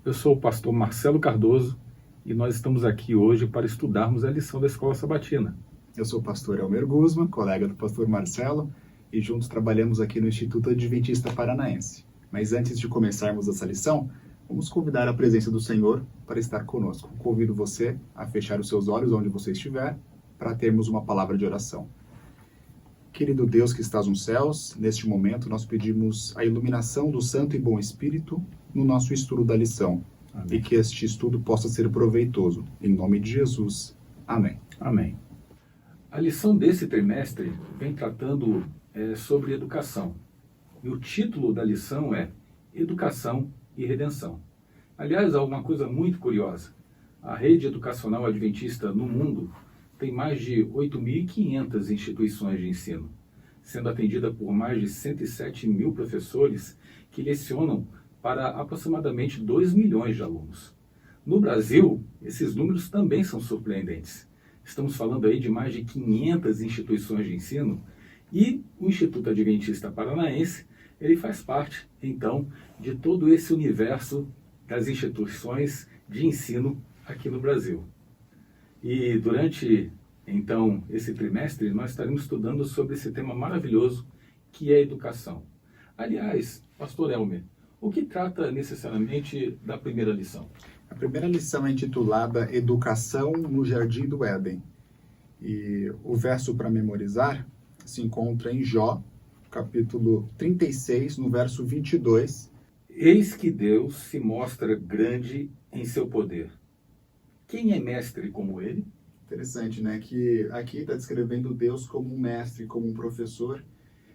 Eu sou o pastor Marcelo Cardoso e nós estamos aqui hoje para estudarmos a lição da Escola Sabatina. Eu sou o pastor Elmer Guzman, colega do pastor Marcelo, e juntos trabalhamos aqui no Instituto Adventista Paranaense. Mas antes de começarmos essa lição, vamos convidar a presença do Senhor para estar conosco. Convido você a fechar os seus olhos onde você estiver, para termos uma palavra de oração. Querido Deus que estás nos céus, neste momento nós pedimos a iluminação do Santo e Bom Espírito no nosso estudo da lição. Amém. E que este estudo possa ser proveitoso. Em nome de Jesus. Amém. Amém. A lição desse trimestre vem tratando sobre educação. E o título da lição é Educação e Redenção. Aliás, há uma coisa muito curiosa. A rede educacional adventista no mundo tem mais de 8.500 instituições de ensino, sendo atendida por mais de 107 mil professores que lecionam para aproximadamente 2 milhões de alunos. No Brasil, esses números também são surpreendentes. Estamos falando aí de mais de 500 instituições de ensino e o Instituto Adventista Paranaense, ele faz parte, então, de todo esse universo das instituições de ensino aqui no Brasil. E durante, então, esse trimestre, nós estaremos estudando sobre esse tema maravilhoso que é a educação. Aliás, pastor Elmer, o que trata necessariamente da primeira lição? A primeira lição é intitulada Educação no Jardim do Éden. E o verso para memorizar se encontra em Jó, capítulo 36, no verso 22. Eis que Deus se mostra grande em seu poder. Quem é mestre como ele? Interessante, né? Que aqui está descrevendo Deus como um mestre, como um professor.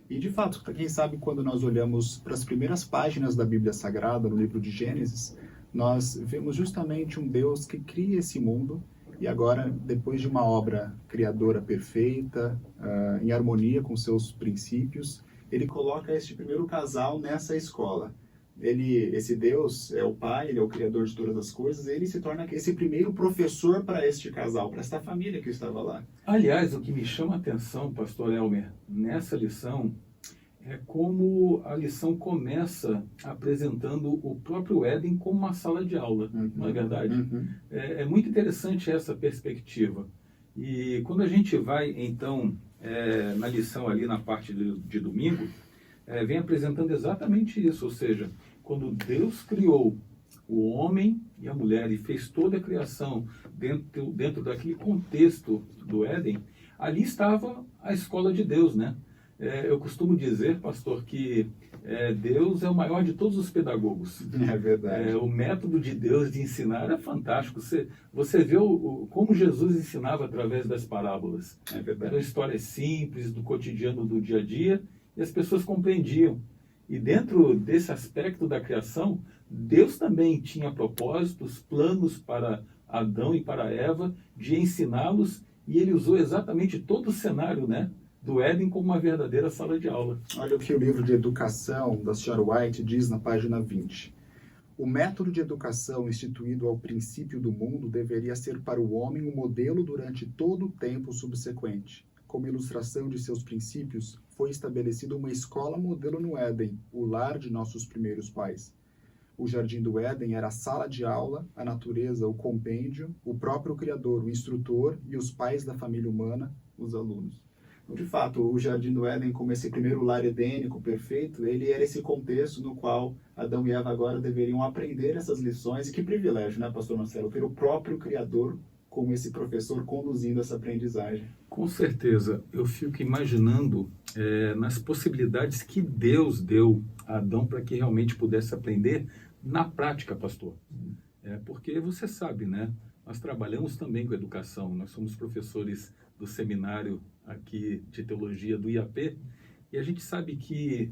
E, de fato, quem sabe quando nós olhamos para as primeiras páginas da Bíblia Sagrada, no livro de Gênesis, nós vemos justamente um Deus que cria esse mundo e agora, depois de uma obra criadora perfeita, em harmonia com seus princípios, ele coloca este primeiro casal nessa escola. Esse Deus é o Pai, ele é o Criador de todas as coisas, ele se torna esse primeiro professor para este casal, para esta família que estava lá. Aliás, o que me chama a atenção, pastor Elmer, nessa lição, é como a lição começa apresentando o próprio Éden como uma sala de aula, não é verdade? É muito interessante essa perspectiva. E quando a gente vai, então, na lição ali na parte de domingo, vem apresentando exatamente isso, ou seja, quando Deus criou o homem e a mulher e fez toda a criação dentro daquele contexto do Éden, ali estava a escola de Deus, né? Eu costumo dizer, pastor, que Deus é o maior de todos os pedagogos. É verdade. O método de Deus de ensinar é fantástico. Você vê como Jesus ensinava através das parábolas. É verdade. Eram histórias simples, do cotidiano, do dia a dia, e as pessoas compreendiam. E dentro desse aspecto da criação, Deus também tinha propósitos, planos para Adão e para Eva, de ensiná-los, e ele usou exatamente todo o cenário, né, do Éden como uma verdadeira sala de aula. Olha o que o livro de educação da Sr. White diz na página 20. O método de educação instituído ao princípio do mundo deveria ser para o homem um modelo durante todo o tempo subsequente. Como ilustração de seus princípios, foi estabelecida uma escola modelo no Éden, o lar de nossos primeiros pais. O Jardim do Éden era a sala de aula, a natureza, o compêndio, o próprio Criador, o instrutor e os pais da família humana, os alunos. De fato, o Jardim do Éden, como esse primeiro lar edênico perfeito, ele era esse contexto no qual Adão e Eva agora deveriam aprender essas lições. E que privilégio, né, pastor Marcelo, ter o próprio Criador como esse professor conduzindo essa aprendizagem. Com certeza, eu fico imaginando nas possibilidades que Deus deu a Adão para que realmente pudesse aprender na prática, pastor. Porque você sabe, né? Nós trabalhamos também com educação, nós somos professores do seminário aqui de teologia do IAP, e a gente sabe que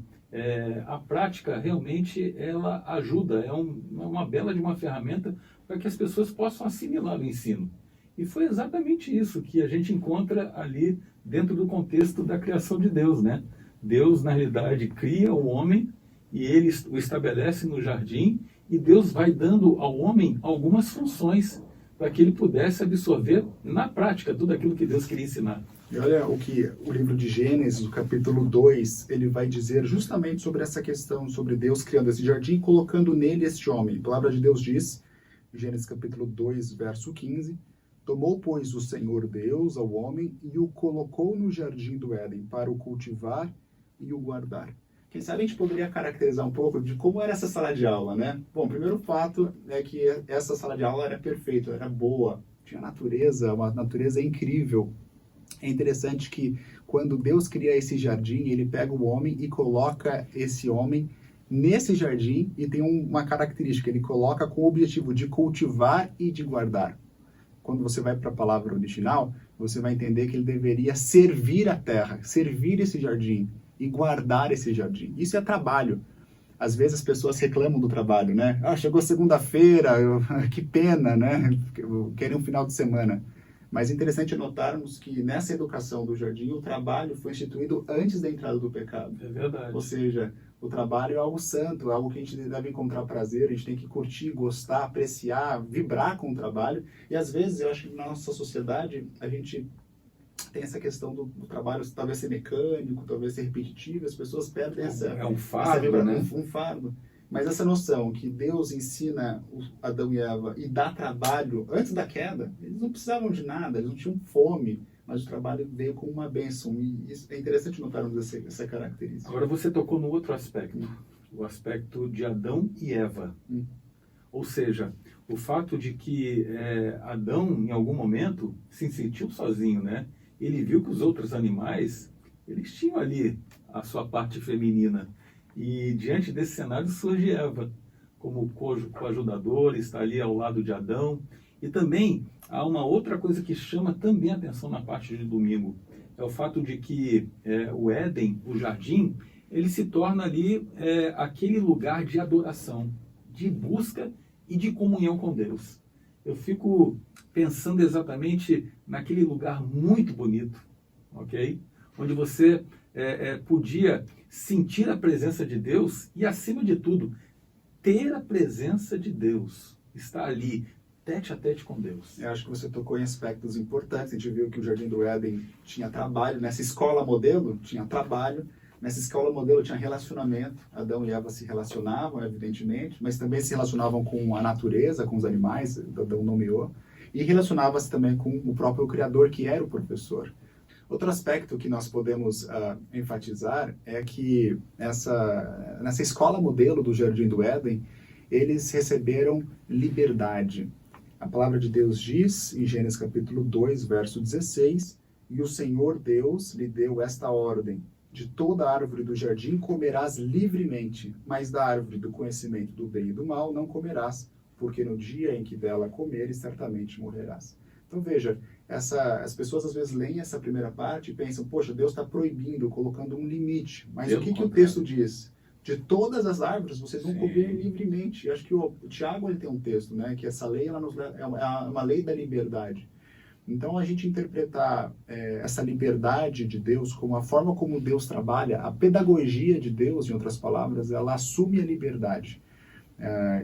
a prática realmente ela ajuda, é uma bela de uma ferramenta para que as pessoas possam assimilar o ensino. E foi exatamente isso que a gente encontra ali dentro do contexto da criação de Deus, né? Deus, na realidade, cria o homem e ele o estabelece no jardim, e Deus vai dando ao homem algumas funções para que ele pudesse absorver na prática tudo aquilo que Deus queria ensinar. E olha o que o livro de Gênesis, o capítulo 2, ele vai dizer justamente sobre essa questão, sobre Deus criando esse jardim e colocando nele este homem. A palavra de Deus diz, Gênesis capítulo 2, verso 15, tomou, pois, o Senhor Deus ao homem e o colocou no jardim do Éden para o cultivar e o guardar. Quem sabe a gente poderia caracterizar um pouco de como era essa sala de aula, né? Bom, o primeiro fato é que essa sala de aula era perfeita, era boa, tinha natureza, uma natureza incrível. É interessante que quando Deus cria esse jardim, ele pega o homem e coloca esse homem nesse jardim e tem uma característica, ele coloca com o objetivo de cultivar e de guardar. Quando você vai para a palavra original, você vai entender que ele deveria servir a terra, servir esse jardim e guardar esse jardim. Isso é trabalho. Às vezes as pessoas reclamam do trabalho, né? Ah, chegou segunda-feira, que pena, né? Querem um final de semana. Mas é interessante notarmos que nessa educação do jardim, o trabalho foi instituído antes da entrada do pecado. É verdade. Ou seja, o trabalho é algo santo, é algo que a gente deve encontrar prazer, a gente tem que curtir, gostar, apreciar, vibrar com o trabalho. E às vezes, eu acho que na nossa sociedade, a gente tem essa questão do trabalho talvez ser mecânico, talvez ser repetitivo, as pessoas perdem essa... um fardo, né? Um fardo. Mas essa noção que Deus ensina Adão e Eva e dá trabalho antes da queda, eles não precisavam de nada, eles não tinham fome, mas o trabalho veio como uma bênção. E isso é interessante notarmos essa característica. Agora você tocou no outro aspecto, o aspecto de Adão e Eva. Ou seja, o fato de que Adão, em algum momento, se sentiu sozinho, né? Ele viu que os outros animais, eles tinham ali a sua parte feminina. E diante desse cenário surge Eva, como coajudadora, está ali ao lado de Adão. E também há uma outra coisa que chama também a atenção na parte de domingo. É o fato de que o Éden, o jardim, ele se torna ali aquele lugar de adoração, de busca e de comunhão com Deus. Eu fico pensando exatamente naquele lugar muito bonito, ok? Onde você podia sentir a presença de Deus e, acima de tudo, ter a presença de Deus. Estar ali, tete a tete com Deus. Eu acho que você tocou em aspectos importantes. A gente viu que o Jardim do Éden tinha trabalho. Nessa escola modelo, tinha trabalho. Nessa escola modelo tinha relacionamento. Adão e Eva se relacionavam, evidentemente, mas também se relacionavam com a natureza, com os animais, Adão nomeou. E relacionava-se também com o próprio Criador, que era o professor. Outro aspecto que nós podemos enfatizar é que nessa escola modelo do Jardim do Éden, eles receberam liberdade. A palavra de Deus diz, em Gênesis capítulo 2, verso 16, e o Senhor Deus lhe deu esta ordem, de toda árvore do jardim comerás livremente, mas da árvore do conhecimento do bem e do mal não comerás, porque no dia em que dela comeres, certamente morrerás. Então veja, as pessoas às vezes leem essa primeira parte e pensam, poxa, Deus está proibindo, colocando um limite. Mas o que o texto diz? De todas as árvores vocês vão comer livremente. Eu acho que o Tiago ele tem um texto, né, que essa lei é uma lei da liberdade. Então a gente interpretar essa liberdade de Deus como a forma como Deus trabalha, a pedagogia de Deus, em outras palavras, ela assume a liberdade.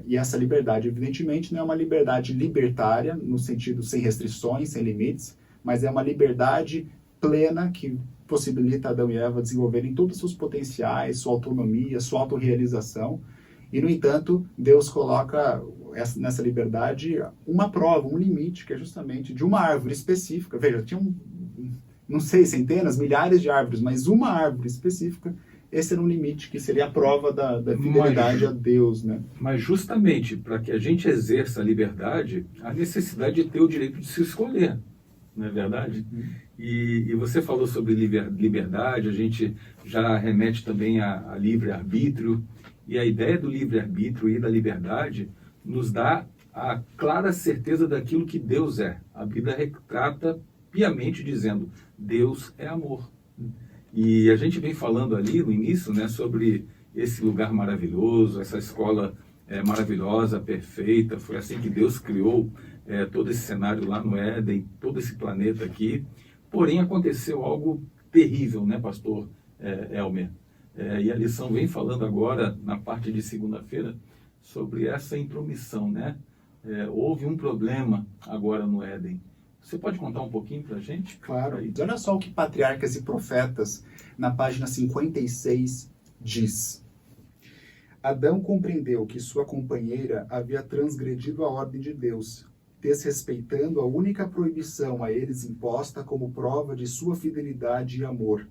E essa liberdade, evidentemente, não é uma liberdade libertária, no sentido sem restrições, sem limites, mas é uma liberdade plena que possibilita Adão e Eva desenvolverem todos os seus potenciais, sua autonomia, sua autorrealização. E, no entanto, Deus coloca nessa liberdade uma prova, um limite, que é justamente de uma árvore específica. Veja, tinha não sei, centenas, milhares de árvores, mas uma árvore específica. Esse era um limite que seria a prova da fidelidade a Deus, né? Mas justamente para que a gente exerça a liberdade, a necessidade de ter o direito de se escolher, não é verdade? E você falou sobre liberdade, a gente já remete também a livre-arbítrio, e a ideia do livre-arbítrio e da liberdade nos dá a clara certeza daquilo que Deus é. A Bíblia retrata piamente dizendo, Deus é amor. E a gente vem falando ali no início, né, sobre esse lugar maravilhoso, essa escola maravilhosa, perfeita. Foi assim que Deus criou todo esse cenário lá no Éden, todo esse planeta aqui. Porém, aconteceu algo terrível, né, pastor Elmer? E a lição vem falando agora, na parte de segunda-feira, sobre essa intromissão, né? houve um problema agora no Éden. Você pode contar um pouquinho para a gente? Claro. Olha só o que Patriarcas e Profetas, na página 56, diz. Adão compreendeu que sua companheira havia transgredido a ordem de Deus, desrespeitando a única proibição a eles imposta como prova de sua fidelidade e amor.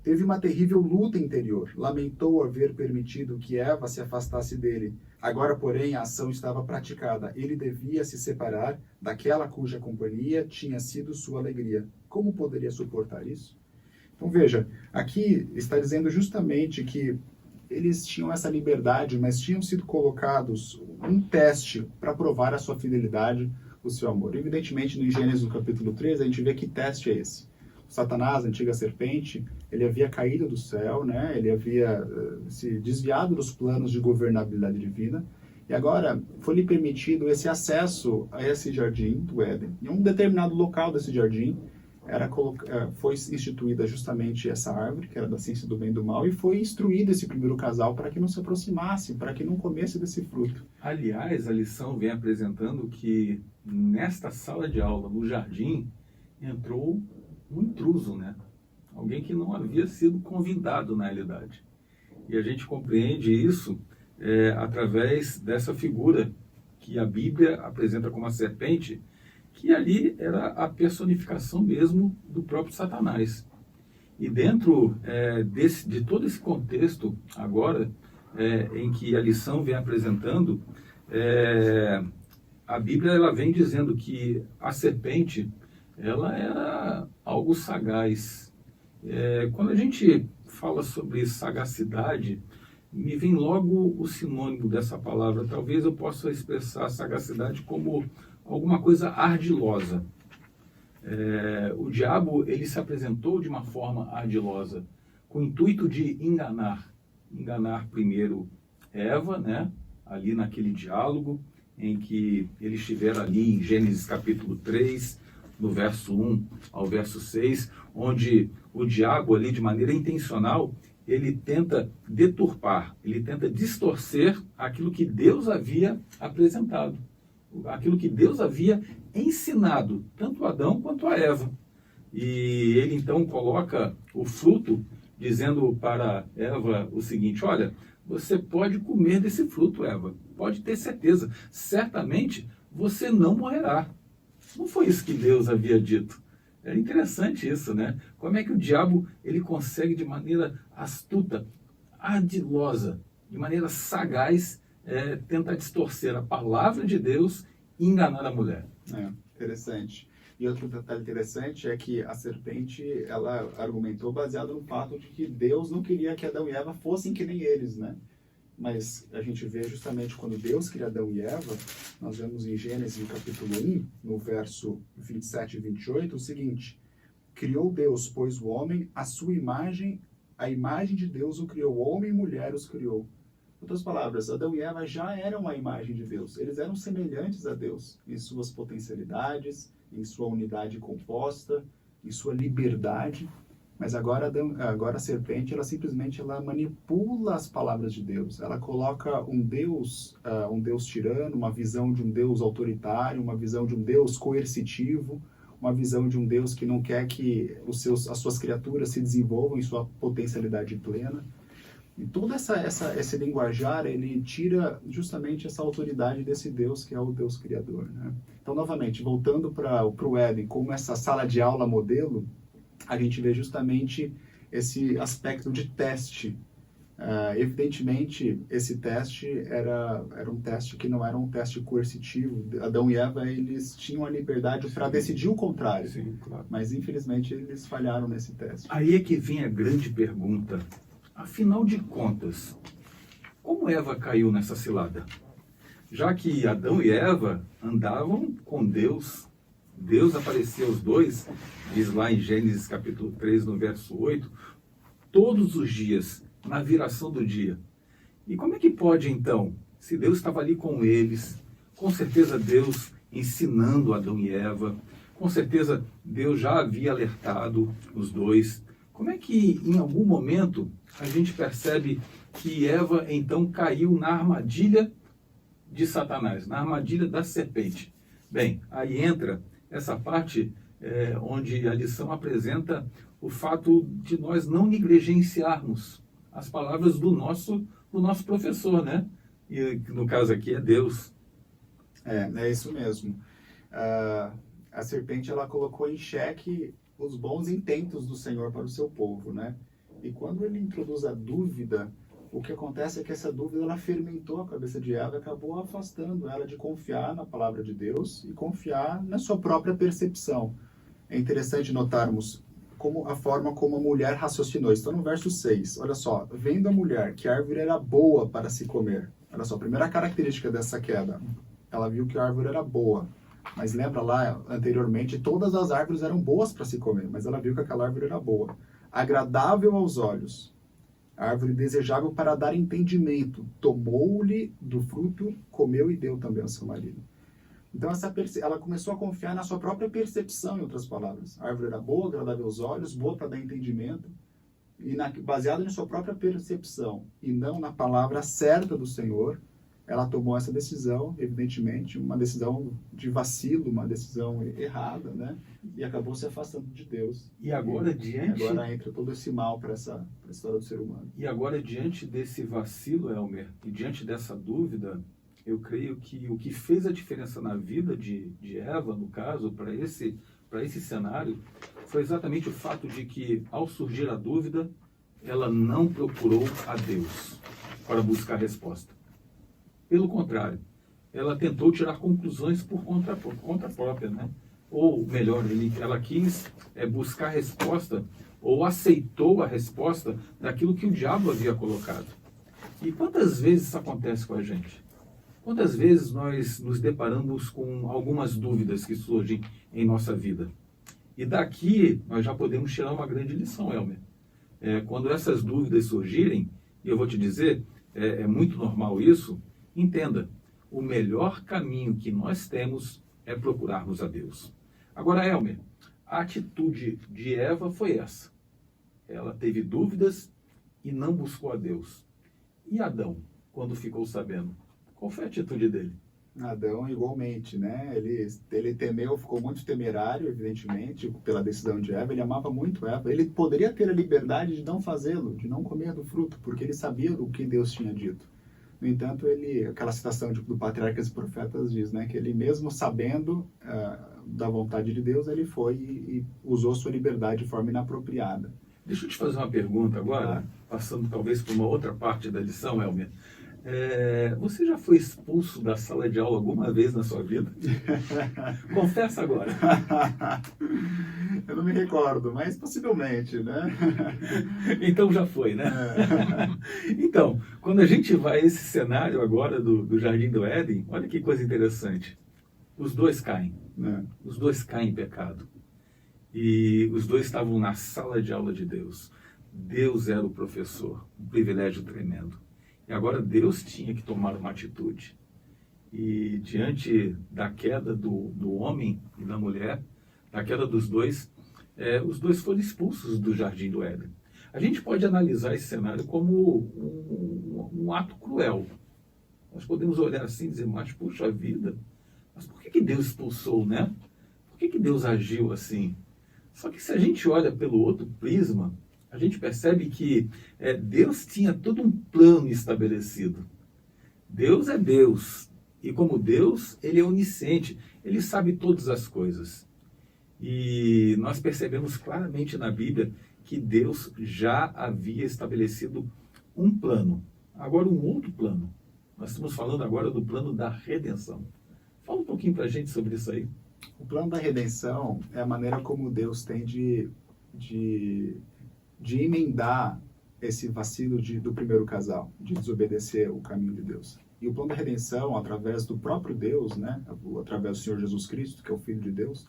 Teve uma terrível luta interior, lamentou haver permitido que Eva se afastasse dele. Agora, porém, a ação estava praticada. Ele devia se separar daquela cuja companhia tinha sido sua alegria. Como poderia suportar isso? Então, veja, aqui está dizendo justamente que eles tinham essa liberdade, mas tinham sido colocados um teste para provar a sua fidelidade, o seu amor. Evidentemente, no Gênesis, no capítulo 3, a gente vê que teste é esse. O Satanás, a antiga serpente, ele havia caído do céu, né? Ele havia se desviado dos planos de governabilidade divina, e agora foi-lhe permitido esse acesso a esse jardim do Éden. Em um determinado local desse jardim, foi instituída justamente essa árvore, que era da ciência do bem e do mal, e foi instruído esse primeiro casal para que não se aproximasse, para que não comesse desse fruto. Aliás, a lição vem apresentando que nesta sala de aula, no jardim, entrou um intruso, né? Alguém que não havia sido convidado na realidade. E a gente compreende isso através dessa figura que a Bíblia apresenta como a serpente, que ali era a personificação mesmo do próprio Satanás. E dentro de todo esse contexto, agora, em que a lição vem apresentando, a Bíblia ela vem dizendo que a serpente ela era algo sagaz. Quando a gente fala sobre sagacidade, me vem logo o sinônimo dessa palavra. Talvez eu possa expressar sagacidade como alguma coisa ardilosa. O diabo ele se apresentou de uma forma ardilosa, com o intuito de enganar primeiro Eva, né? Ali naquele diálogo em que eles estiveram ali em Gênesis capítulo 3, no verso 1 ao verso 6, onde o diabo ali de maneira intencional ele tenta deturpar, ele tenta distorcer aquilo que Deus havia apresentado, aquilo que Deus havia ensinado, tanto a Adão quanto a Eva. E ele então coloca o fruto, dizendo para Eva o seguinte: olha, você pode comer desse fruto, Eva, pode ter certeza, certamente você não morrerá. Não foi isso que Deus havia dito. É interessante isso, né? Como é que o diabo ele consegue de maneira astuta, ardilosa, de maneira sagaz, tentar distorcer a palavra de Deus e enganar a mulher. Interessante. E outro detalhe interessante é que a serpente, ela argumentou baseado no fato de que Deus não queria que Adão e Eva fossem que nem eles, né? Mas a gente vê justamente quando Deus cria Adão e Eva, nós vemos em Gênesis, no capítulo 1, no verso 27 e 28, o seguinte: criou Deus, pois, o homem, a sua imagem, a imagem de Deus o criou, homem e mulher os criou. Em outras palavras, Adão e Eva já eram a imagem de Deus, eles eram semelhantes a Deus, em suas potencialidades, em sua unidade composta, em sua liberdade. Mas agora a serpente, ela simplesmente manipula as palavras de Deus. Ela coloca um Deus tirano, uma visão de um Deus autoritário, uma visão de um Deus coercitivo, uma visão de um Deus que não quer que as suas criaturas se desenvolvam em sua potencialidade plena. E todo esse linguajar, ele tira justamente essa autoridade desse Deus que é o Deus Criador, né? Então, novamente, voltando para o Éden, como essa sala de aula modelo, a gente vê justamente esse aspecto de teste. Evidentemente, esse teste era um teste que não era um teste coercitivo. Adão e Eva, eles tinham a liberdade para decidir o contrário. Sim, claro. Mas, infelizmente, eles falharam nesse teste. Aí é que vem a grande pergunta. Afinal de contas, como Eva caiu nessa cilada? Já que Adão e Eva andavam com Deus, Deus apareceu aos dois, diz lá em Gênesis capítulo 3, no verso 8, todos os dias, na viração do dia. E como é que pode então, se Deus estava ali com eles, com certeza Deus ensinando Adão e Eva, com certeza Deus já havia alertado os dois, como é que em algum momento a gente percebe que Eva então caiu na armadilha de Satanás, na armadilha da serpente. Bem, aí entra essa parte onde a lição apresenta o fato de nós não negligenciarmos as palavras do nosso professor, né? E no caso aqui é Deus. É isso mesmo. A serpente, ela colocou em xeque os bons intentos do Senhor para o seu povo, né? E quando ele introduz a dúvida, o que acontece é que essa dúvida, ela fermentou a cabeça de Eva e acabou afastando ela de confiar na palavra de Deus e confiar na sua própria percepção. É interessante notarmos a forma como a mulher raciocinou. Está no verso 6. Olha só, vendo a mulher que a árvore era boa para se comer. Olha só, a primeira característica dessa queda. Ela viu que a árvore era boa. Mas lembra lá, anteriormente, todas as árvores eram boas para se comer, mas ela viu que aquela árvore era boa. Agradável aos olhos. A árvore desejável para dar entendimento. Tomou-lhe do fruto, comeu e deu também ao seu marido. Então, ela começou a confiar na sua própria percepção, em outras palavras. A árvore era boa, agradável aos olhos, boa para dar entendimento, e baseada na sua própria percepção, e não na palavra certa do Senhor, ela tomou essa decisão, evidentemente, uma decisão de vacilo, uma decisão errada, né? E acabou se afastando de Deus. E agora, agora entra todo esse mal para essa história do ser humano. E agora, diante desse vacilo, Elmer, e diante dessa dúvida, eu creio que o que fez a diferença na vida de Eva, no caso, para esse cenário, foi exatamente o fato de que, ao surgir a dúvida, ela não procurou a Deus para buscar resposta. Pelo contrário, ela tentou tirar conclusões por conta própria, né? Ou melhor, ela quis buscar resposta, ou aceitou a resposta daquilo que o diabo havia colocado. E quantas vezes isso acontece com a gente? Quantas vezes nós nos deparamos com algumas dúvidas que surgem em nossa vida? E daqui nós já podemos tirar uma grande lição, Elmer. Quando essas dúvidas surgirem, e eu vou te dizer, é muito normal isso, entenda, o melhor caminho que nós temos é procurarmos a Deus. Agora, Elmer, a atitude de Eva foi essa. Ela teve dúvidas e não buscou a Deus. E Adão, quando ficou sabendo? Qual foi a atitude dele? Adão, igualmente, né? Ele temeu, ficou muito temerário, evidentemente, pela decisão de Eva. Ele amava muito Eva. Ele poderia ter a liberdade de não fazê-lo, de não comer do fruto, porque ele sabia o que Deus tinha dito. No entanto, aquela citação do Patriarcas e Profetas diz, né, que ele mesmo sabendo da vontade de Deus, ele foi e usou sua liberdade de forma inapropriada. Deixa eu te fazer uma pergunta agora, passando talvez por uma outra parte da lição, Elmer. Você já foi expulso da sala de aula alguma vez na sua vida? Confessa agora. Eu não me recordo, mas possivelmente, né? Então já foi, né? Então, quando a gente vai a esse cenário agora do Jardim do Éden, olha que coisa interessante. Os dois caem. Os dois caem em pecado. E os dois estavam na sala de aula de Deus. Deus era o professor, um privilégio tremendo. E agora Deus tinha que tomar uma atitude. E diante da queda do homem e da mulher, da queda dos dois, os dois foram expulsos do Jardim do Éden. A gente pode analisar esse cenário como um ato cruel. Nós podemos olhar assim e dizer, mas puxa vida, mas por que Deus expulsou, né? Por que Deus agiu assim? Só que se a gente olha pelo outro prisma, a gente percebe que Deus tinha todo um plano estabelecido. Deus é Deus. E como Deus, Ele é onisciente. Ele sabe todas as coisas. E nós percebemos claramente na Bíblia que Deus já havia estabelecido um plano. Agora um outro plano. Nós estamos falando agora do plano da redenção. Fala um pouquinho para a gente sobre isso aí. O plano da redenção é a maneira como Deus tem de emendar esse vacilo do primeiro casal, de desobedecer o caminho de Deus. E o plano da redenção, através do próprio Deus, né, através do Senhor Jesus Cristo, que é o Filho de Deus,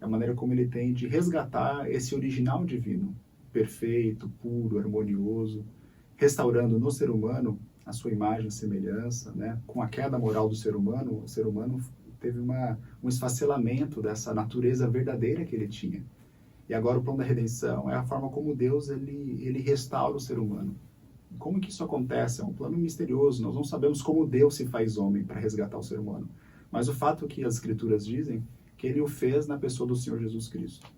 é a maneira como ele tem de resgatar esse original divino, perfeito, puro, harmonioso, restaurando no ser humano a sua imagem e semelhança, né? Com a queda moral do ser humano, o ser humano teve um esfacelamento dessa natureza verdadeira que ele tinha. E agora o plano da redenção é a forma como Deus ele restaura o ser humano. Como que isso acontece? É um plano misterioso. Nós não sabemos como Deus se faz homem para resgatar o ser humano. Mas o fato que as Escrituras dizem que ele o fez na pessoa do Senhor Jesus Cristo.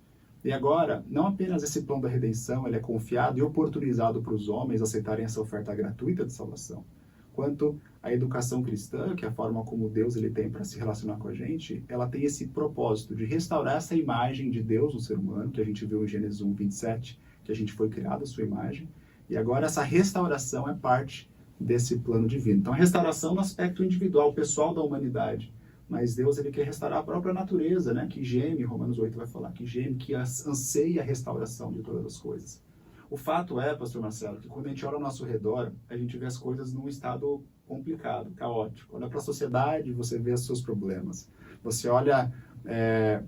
E agora, não apenas esse plano da redenção ele é confiado e oportunizado para os homens aceitarem essa oferta gratuita de salvação, quanto a educação cristã, que é a forma como Deus ele tem para se relacionar com a gente, ela tem esse propósito de restaurar essa imagem de Deus no ser humano, que a gente viu em Gênesis 1:27, que a gente foi criado à sua imagem, e agora essa restauração é parte desse plano divino. Então, a restauração no aspecto individual, pessoal da humanidade, mas Deus ele quer restaurar a própria natureza, né? Que geme, Romanos 8 vai falar, que geme, que anseia a restauração de todas as coisas. O fato é, pastor Marcelo, que quando a gente olha ao nosso redor, a gente vê as coisas num estado complicado, caótico. Olha para a sociedade, você vê os seus problemas. Você olha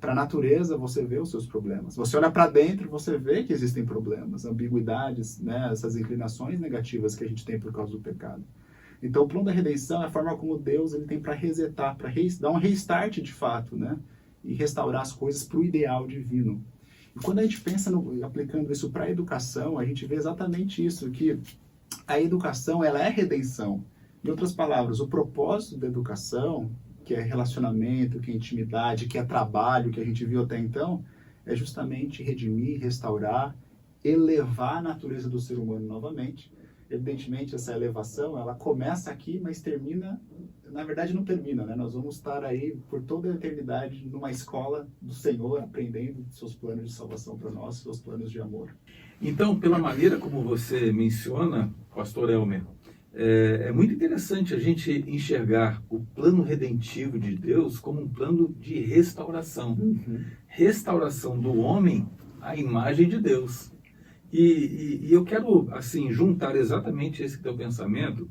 para a natureza, você vê os seus problemas. Você olha para dentro, você vê que existem problemas, ambiguidades, né? Essas inclinações negativas que a gente tem por causa do pecado. Então, o plano da redenção é a forma como Deus ele tem para resetar, para dar um restart de fato, né? E restaurar as coisas para o ideal divino. E quando a gente pensa aplicando isso para a educação, a gente vê exatamente isso, que a educação ela é redenção. Em outras palavras, o propósito da educação, que é relacionamento, que é intimidade, que é trabalho, que a gente viu até então, é justamente redimir, restaurar, elevar a natureza do ser humano novamente. Evidentemente, essa elevação, ela começa aqui, mas termina, na verdade não termina, né? Nós vamos estar aí por toda a eternidade numa escola do Senhor, aprendendo seus planos de salvação para nós, seus planos de amor. Então, pela maneira como você menciona, pastor Elmer, é muito interessante a gente enxergar o plano redentivo de Deus como um plano de restauração. Restauração do homem à imagem de Deus. E eu quero, assim, juntar exatamente esse teu pensamento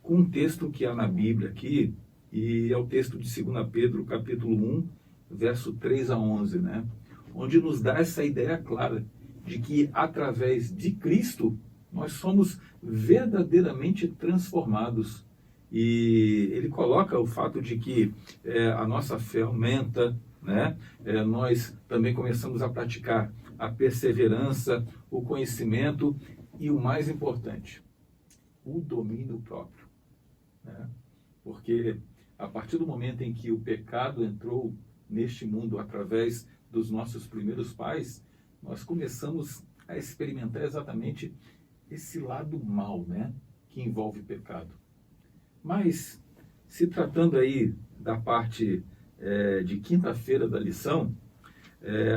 com um texto que há na Bíblia aqui, e é o texto de 2 Pedro, capítulo 1, verso 3 a 11, né? Onde nos dá essa ideia clara de que, através de Cristo, nós somos verdadeiramente transformados. E ele coloca o fato de que a nossa fé aumenta, né? Nós também começamos a praticar a perseverança, o conhecimento e, o mais importante, o domínio próprio, né? Porque a partir do momento em que o pecado entrou neste mundo através dos nossos primeiros pais, nós começamos a experimentar exatamente esse lado mal, né, que envolve o pecado. Mas, se tratando aí da parte de quinta-feira da lição,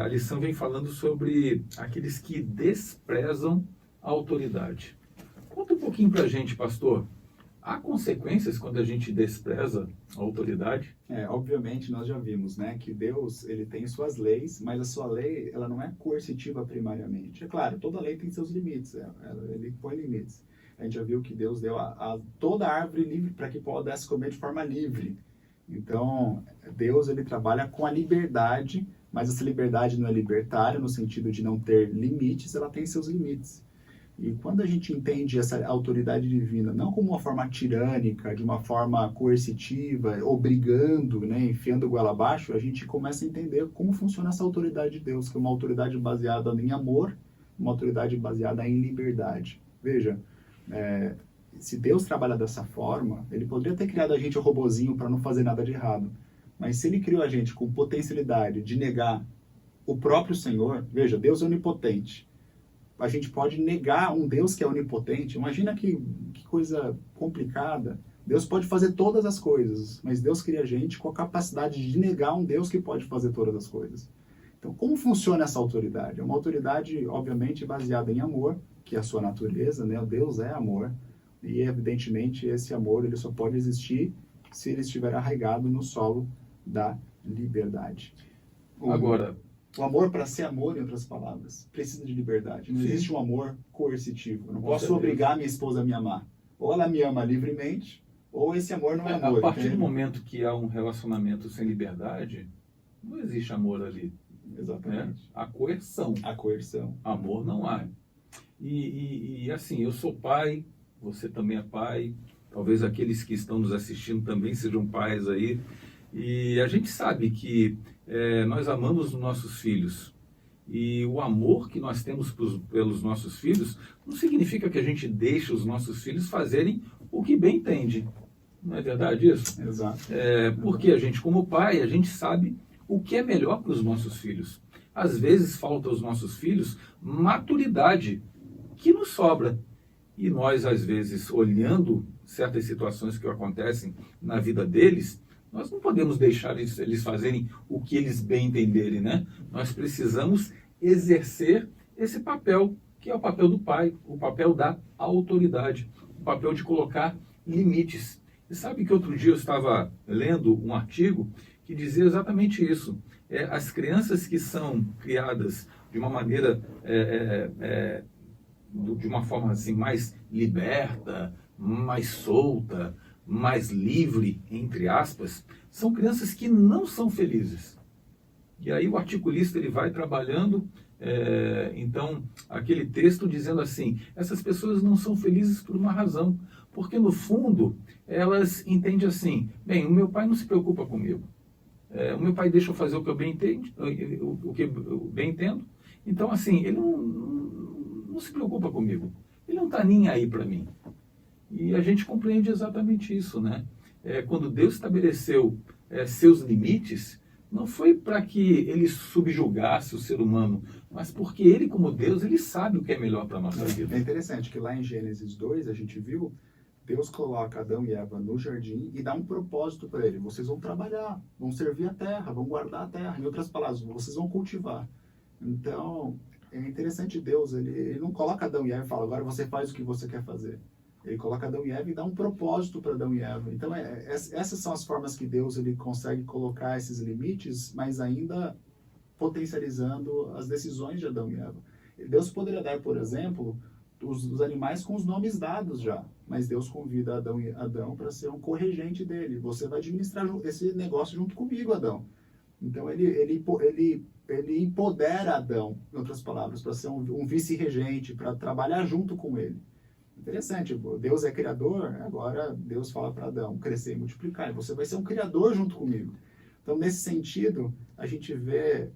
a lição vem falando sobre aqueles que desprezam a autoridade. Conta um pouquinho para a gente, pastor. Há consequências quando a gente despreza a autoridade? Obviamente, nós já vimos, né, que Deus ele tem suas leis, mas a sua lei ela não é coercitiva primariamente. É claro, toda lei tem seus limites, ele põe limites. A gente já viu que Deus deu toda a árvore livre para que pudesse comer de forma livre. Então, Deus ele trabalha com a liberdade, mas essa liberdade não é libertária no sentido de não ter limites, ela tem seus limites. E quando a gente entende essa autoridade divina, não como uma forma tirânica, de uma forma coercitiva, obrigando, né, enfiando goela abaixo, a gente começa a entender como funciona essa autoridade de Deus, que é uma autoridade baseada em amor, uma autoridade baseada em liberdade. Veja, se Deus trabalha dessa forma, ele poderia ter criado a gente um robozinho para não fazer nada de errado. Mas se ele criou a gente com potencialidade de negar o próprio Senhor, veja, Deus é onipotente. A gente pode negar um Deus que é onipotente. Imagina que coisa complicada. Deus pode fazer todas as coisas, mas Deus cria a gente com a capacidade de negar um Deus que pode fazer todas as coisas. Então, como funciona essa autoridade? É uma autoridade, obviamente, baseada em amor, que é a sua natureza, né? Deus é amor. E, evidentemente, esse amor ele só pode existir se ele estiver arraigado no solo da liberdade. Agora, o amor, para ser amor, em outras palavras, precisa de liberdade. Não existe um amor coercitivo. Eu não posso obrigar minha esposa a me amar. Ou ela me ama livremente, ou esse amor não é amor. A partir do momento que há um relacionamento sem liberdade, não existe amor ali. Exatamente. Né? A coerção. A coerção. Amor não há. E assim, eu sou pai, você também é pai, talvez aqueles que estão nos assistindo também sejam pais aí. E a gente sabe que nós amamos os nossos filhos. E o amor que nós temos pelos nossos filhos não significa que a gente deixe os nossos filhos fazerem o que bem entende. Não é verdade isso? Exato. Porque a gente, como pai, a gente sabe o que é melhor para os nossos filhos. Às vezes falta aos nossos filhos maturidade que nos sobra. E nós, às vezes, olhando certas situações que acontecem na vida deles, nós não podemos deixar eles fazerem o que eles bem entenderem, né? Nós precisamos exercer esse papel, que é o papel do pai, o papel da autoridade, o papel de colocar limites. E sabe que outro dia eu estava lendo um artigo que dizia exatamente isso. As crianças que são criadas de uma maneira, de uma forma assim, mais liberta, mais solta, mais livre, entre aspas, são crianças que não são felizes. E aí o articulista ele vai trabalhando, então, aquele texto dizendo assim, essas pessoas não são felizes por uma razão, porque no fundo elas entendem assim, bem, o meu pai não se preocupa comigo, o meu pai deixa eu fazer o que eu bem entendo, o que eu bem entendo, então assim, ele não se preocupa comigo, ele não está nem aí para mim. E a gente compreende exatamente isso, né? Quando Deus estabeleceu seus limites, não foi para que ele subjugasse o ser humano, mas porque ele, como Deus, ele sabe o que é melhor para a nossa vida. É interessante que lá em Gênesis 2, a gente viu, Deus coloca Adão e Eva no jardim e dá um propósito para ele. Vocês vão trabalhar, vão servir a terra, vão guardar a terra. Em outras palavras, vocês vão cultivar. Então, é interessante Deus, ele não coloca Adão e Eva e fala, agora você faz o que você quer fazer. Ele coloca Adão e Eva e dá um propósito para Adão e Eva. Então, essas são as formas que Deus ele consegue colocar esses limites, mas ainda potencializando as decisões de Adão e Eva. Deus poderia dar, por exemplo, os animais com os nomes dados já, mas Deus convida Adão para ser um corregente dele. Você vai administrar esse negócio junto comigo, Adão. Então, ele empodera Adão, em outras palavras, para ser um vice-regente, para trabalhar junto com ele. Interessante, Deus é criador, agora Deus fala para Adão, crescer e multiplicar, você vai ser um criador junto comigo. Então, nesse sentido, a gente vê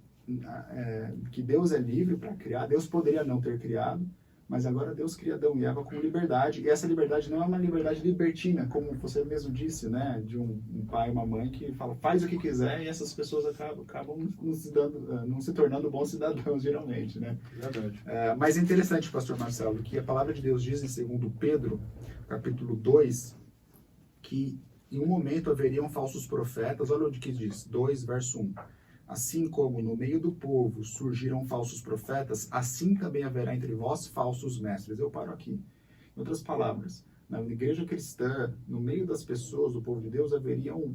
que Deus é livre para criar, Deus poderia não ter criado, mas agora Deus cria Adão e Eva com liberdade, e essa liberdade não é uma liberdade libertina, como você mesmo disse, né, de um pai e uma mãe que fala, faz o que quiser, e essas pessoas acabam não se tornando bons cidadãos, geralmente, né? Verdade. Mas é interessante, pastor Marcelo, que a palavra de Deus diz em 2 Pedro, capítulo 2, que em um momento haveriam falsos profetas, olha o que diz, 2, verso 1. Assim como no meio do povo surgiram falsos profetas, assim também haverá entre vós falsos mestres. Eu paro aqui. Em outras palavras, na igreja cristã, no meio das pessoas, do povo de Deus, haveriam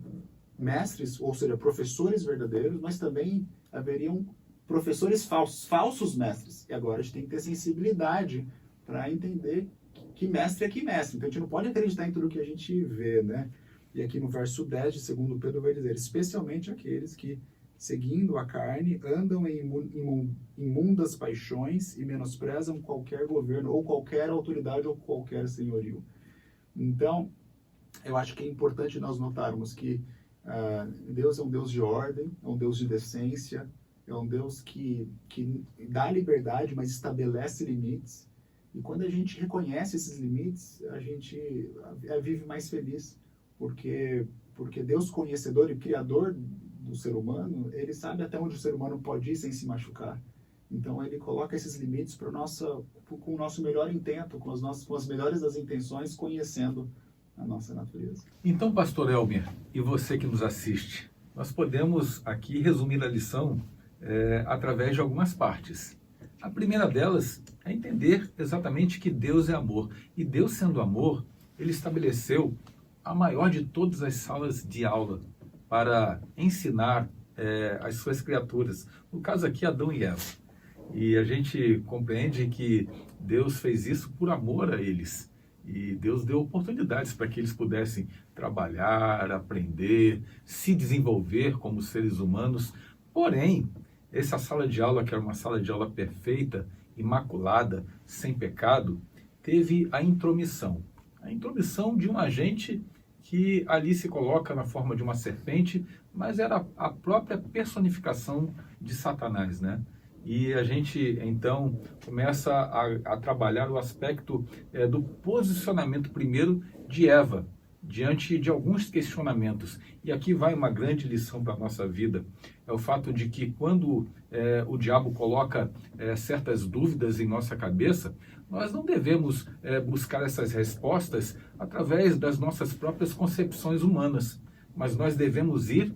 mestres, ou seja, professores verdadeiros, mas também haveriam professores falsos mestres. E agora a gente tem que ter sensibilidade para entender que mestre é que mestre. Então a gente não pode acreditar em tudo que a gente vê, né? E aqui no verso 10 de 2 Pedro vai dizer, especialmente aqueles que seguindo a carne, andam em imundas paixões e menosprezam qualquer governo, ou qualquer autoridade, ou qualquer senhorio. Então, eu acho que é importante nós notarmos que Deus é um Deus de ordem, é um Deus de decência, é um Deus que dá liberdade, mas estabelece limites. E quando a gente reconhece esses limites, a gente vive mais feliz, porque Deus, conhecedor e criador do ser humano, ele sabe até onde o ser humano pode ir sem se machucar. Então ele coloca esses limites com o nosso melhor intento, com as melhores das intenções, conhecendo a nossa natureza. Então, pastor Elmer, e você que nos assiste, nós podemos aqui resumir a lição através de algumas partes. A primeira delas é entender exatamente que Deus é amor. E Deus, sendo amor, ele estabeleceu a maior de todas as salas de aula para ensinar as suas criaturas. No caso aqui, Adão e Eva. E a gente compreende que Deus fez isso por amor a eles. E Deus deu oportunidades para que eles pudessem trabalhar, aprender, se desenvolver como seres humanos. Porém, essa sala de aula, que era uma sala de aula perfeita, imaculada, sem pecado, teve a intromissão. A intromissão de um agente que ali se coloca na forma de uma serpente, mas era a própria personificação de Satanás, né? E a gente, então, começa a trabalhar o aspecto do posicionamento primeiro de Eva, diante de alguns questionamentos. E aqui vai uma grande lição para a nossa vida. É o fato de que quando o diabo coloca certas dúvidas em nossa cabeça, nós não devemos buscar essas respostas através das nossas próprias concepções humanas, mas nós devemos ir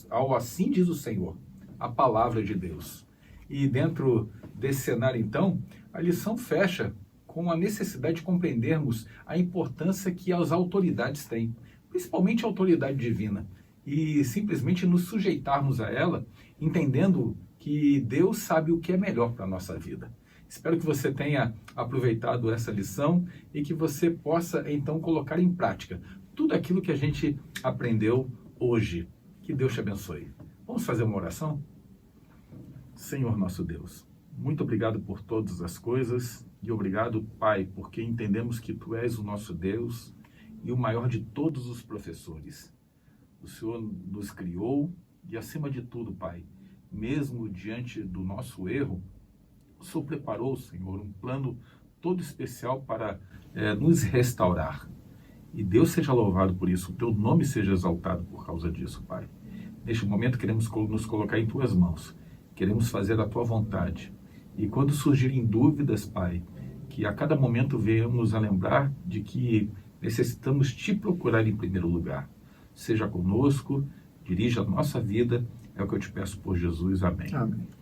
ao assim diz o Senhor, a palavra de Deus. E dentro desse cenário, então, a lição fecha com a necessidade de compreendermos a importância que as autoridades têm, principalmente a autoridade divina, e simplesmente nos sujeitarmos a ela, entendendo que Deus sabe o que é melhor para a nossa vida. Espero que você tenha aproveitado essa lição e que você possa, então, colocar em prática tudo aquilo que a gente aprendeu hoje. Que Deus te abençoe. Vamos fazer uma oração? Senhor nosso Deus, muito obrigado por todas as coisas e obrigado, Pai, porque entendemos que Tu és o nosso Deus e o maior de todos os professores. O Senhor nos criou e, acima de tudo, Pai, mesmo diante do nosso erro, o Senhor preparou, Senhor, um plano todo especial para nos restaurar. E Deus seja louvado por isso, o Teu nome seja exaltado por causa disso, Pai. Neste momento queremos nos colocar em Tuas mãos. Queremos fazer a Tua vontade. E quando surgirem dúvidas, Pai, que a cada momento venhamos a lembrar de que necessitamos Te procurar em primeiro lugar. Seja conosco, dirija a nossa vida, é o que eu te peço por Jesus. Amém. Amém.